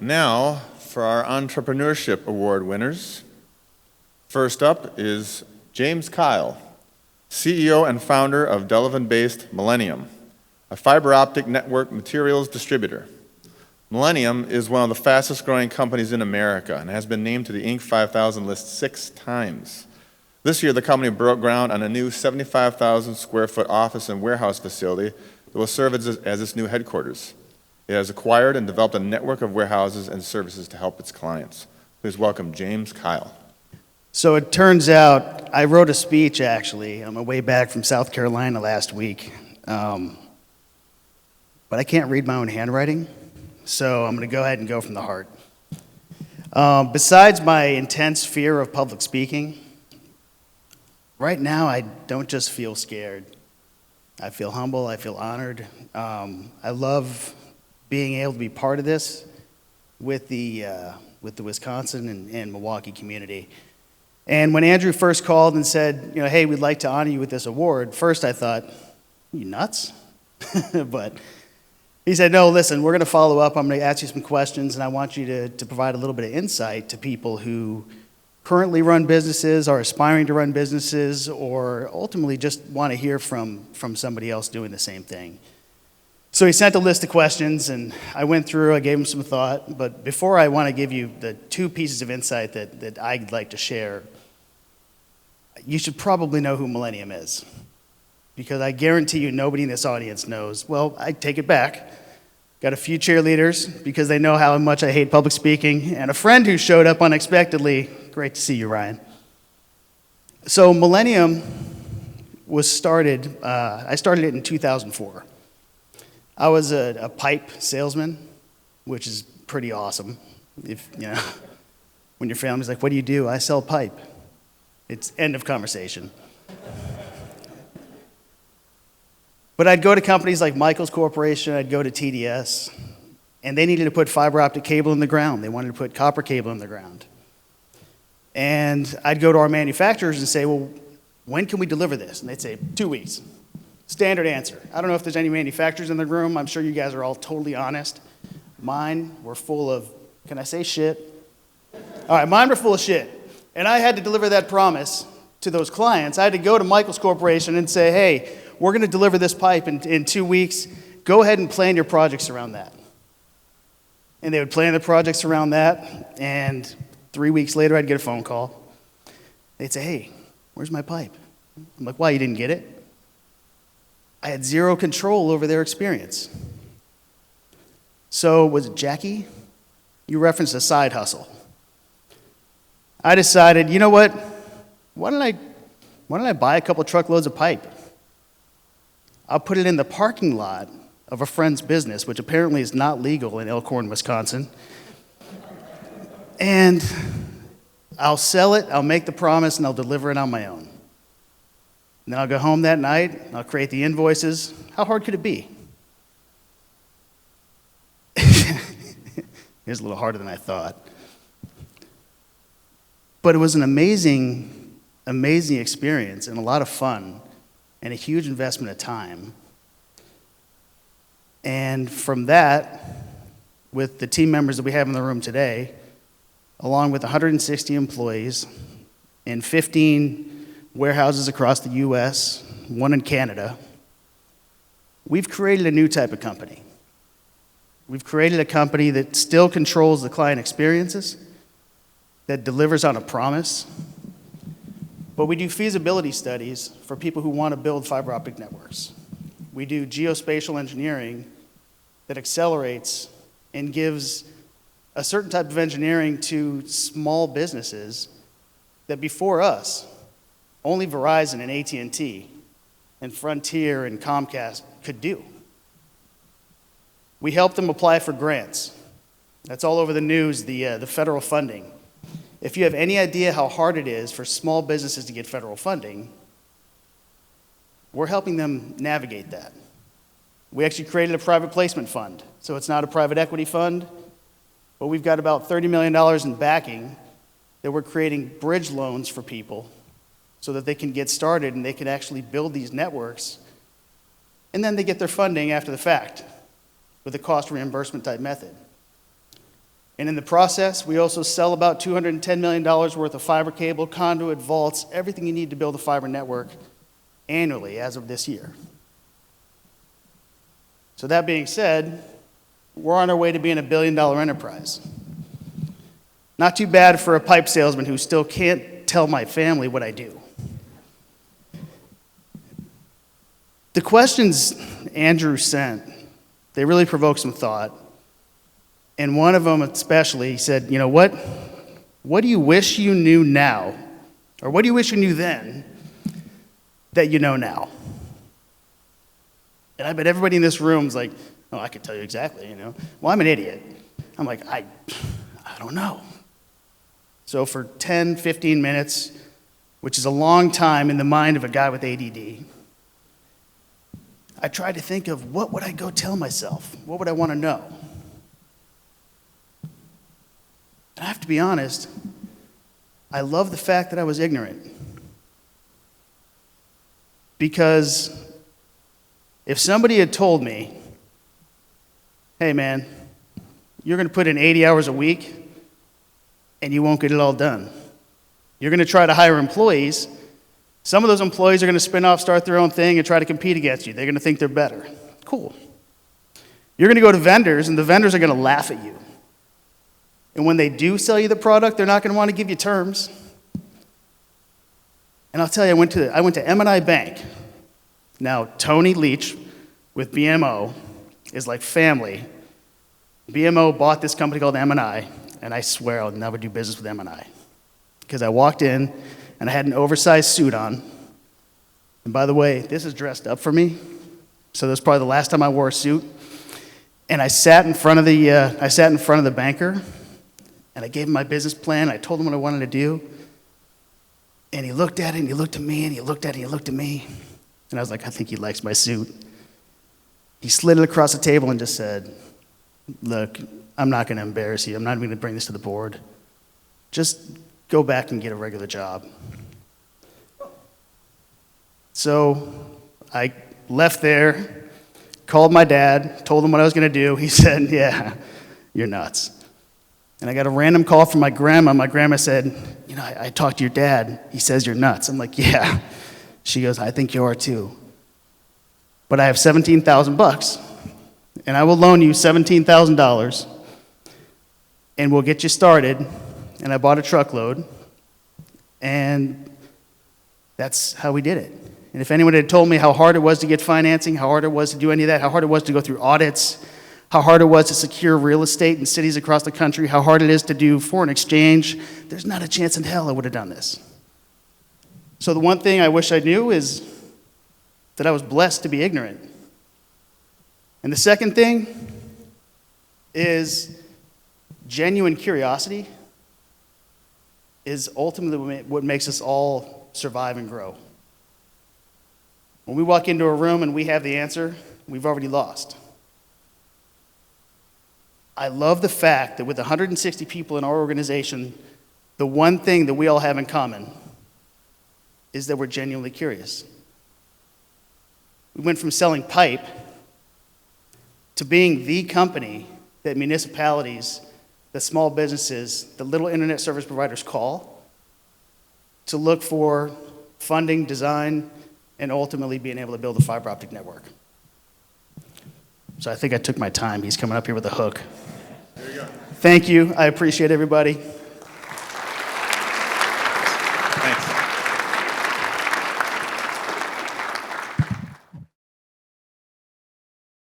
Now, for our Entrepreneurship Award winners. First up is James Kyle, CEO and founder of Delavan-based Millennium, a fiber optic network materials distributor. Millennium is one of the fastest growing companies in America and has been named to the Inc. 5000 list 6 times. This year, the company broke ground on a new 75,000 square foot office and warehouse facility that will serve as its new headquarters. It has acquired and developed a network of warehouses and services to help its clients. Please welcome James Kyle. So it turns out I wrote a speech, actually, on my way back from South Carolina last week. But I can't read my own handwriting, so I'm going to go ahead and go from the heart. Besides my intense fear of public speaking, right now I don't just feel scared. I feel humble, I feel honored. I love being able to be part of this with the Wisconsin and Milwaukee community. And when Andrew first called and said, hey, we'd like to honor you with this award, first I thought, you nuts? But he said, no, listen, we're going to follow up. I'm going to ask you some questions, and I want you to provide a little bit of insight to people who currently run businesses, are aspiring to run businesses, or ultimately just want to hear from somebody else doing the same thing. So he sent a list of questions, and I went through, I gave him some thought. But before I want to give you the 2 pieces of insight that I'd like to share, you should probably know who Millennium is, because I guarantee you nobody in this audience knows. Well, I take it back. Got a few cheerleaders because they know how much I hate public speaking, and a friend who showed up unexpectedly. Great to see you, Ryan. So Millennium was started, I started it in 2004. I was a pipe salesman, which is pretty awesome. When your family's like, what do you do? I sell pipe. It's end of conversation. But I'd go to companies like Michaels Corporation, I'd go to TDS, and they needed to put fiber optic cable in the ground. They wanted to put copper cable in the ground. And I'd go to our manufacturers and say, well, when can we deliver this? And they'd say, 2 weeks. Standard answer. I don't know if there's any manufacturers in the room. I'm sure you guys are all totally honest. Mine were full of, can I say shit? All right, mine were full of shit. And I had to deliver that promise to those clients. I had to go to Michaels Corporation and say, hey, we're going to deliver this pipe in 2 weeks. Go ahead and plan your projects around that. And they would plan the projects around that, and 3 weeks later, I'd get a phone call. They'd say, hey, where's my pipe? I'm like, why, you didn't get it? I had zero control over their experience. So was it Jackie? You referenced a side hustle. I decided, you know what? Why don't I buy a couple truckloads of pipe? I'll put it in the parking lot of a friend's business, which apparently is not legal in Elkhorn, Wisconsin. And I'll sell it, I'll make the promise, and I'll deliver it on my own. And then I'll go home that night, I'll create the invoices. How hard could it be? It was a little harder than I thought. But it was an amazing, amazing experience and a lot of fun and a huge investment of time. And from that, with the team members that we have in the room today, along with 160 employees in 15 warehouses across the US, 1 in Canada, we've created a new type of company. We've created a company that still controls the client experiences, that delivers on a promise, but we do feasibility studies for people who want to build fiber optic networks. We do geospatial engineering that accelerates and gives a certain type of engineering to small businesses that before us, only Verizon and AT&T and Frontier and Comcast could do. We help them apply for grants. That's all over the news, the federal funding. If you have any idea how hard it is for small businesses to get federal funding, we're helping them navigate that. We actually created a private placement fund. So it's not a private equity fund, but we've got about $30 million in backing that we're creating bridge loans for people so that they can get started and they can actually build these networks. And then they get their funding after the fact with a cost reimbursement type method. And in the process, we also sell about $210 million worth of fiber cable, conduit, vaults, everything you need to build a fiber network annually as of this year. So that being said, we're on our way to being a billion-dollar enterprise. Not too bad for a pipe salesman who still can't tell my family what I do. The questions Andrew sent, they really provoked some thought. And one of them especially, he said, you know, what do you wish you knew now? Or what do you wish you knew then that you know now? And I bet everybody in this room is like, oh, I could tell you exactly, you know. Well, I'm an idiot. I'm like, I don't know. So for 10, 15 minutes, which is a long time in the mind of a guy with ADD, I tried to think of what would I go tell myself? What would I want to know? I have to be honest, I love the fact that I was ignorant. Because if somebody had told me, hey man, you're going to put in 80 hours a week and you won't get it all done. You're going to try to hire employees. Some of those employees are going to spin off, start their own thing, and try to compete against you. They're going to think they're better. Cool. You're going to go to vendors, and the vendors are going to laugh at you. And when they do sell you the product, they're not going to want to give you terms. And I'll tell you, I went to M&I Bank. Now, Tony Leach with BMO is like family. BMO bought this company called M&I, and I swear I'll never do business with M&I. Because I walked in, and I had an oversized suit on. And by the way, this is dressed up for me, so this is probably the last time I wore a suit. And I sat in front of the banker, and I gave him my business plan. I told him what I wanted to do. And he looked at it, and he looked at me, and he looked at it, and he looked at me. And I was like, I think he likes my suit. He slid it across the table and just said, look, I'm not going to embarrass you. I'm not even going to bring this to the board. Just go back and get a regular job. So I left there, called my dad, told him what I was going to do. He said, yeah, you're nuts. And I got a random call from my grandma. My grandma said, you know, I talked to your dad. He says you're nuts. I'm like, yeah. She goes, I think you are too. But I have $17,000, and I will loan you $17,000, and we'll get you started. And I bought a truckload, and that's how we did it. And if anyone had told me how hard it was to get financing, how hard it was to do any of that, how hard it was to go through audits, how hard it was to secure real estate in cities across the country, how hard it is to do foreign exchange, there's not a chance in hell I would have done this. So the one thing I wish I knew is that I was blessed to be ignorant. And the second thing is genuine curiosity is ultimately what makes us all survive and grow. When we walk into a room and we have the answer, we've already lost. I love the fact that with 160 people in our organization, the one thing that we all have in common is that we're genuinely curious. We went from selling pipe to being the company that municipalities, that small businesses, the little internet service providers call to look for funding, design, and ultimately being able to build a fiber optic network. So I think I took my time. He's coming up here with a hook. There you go. Thank you. I appreciate everybody.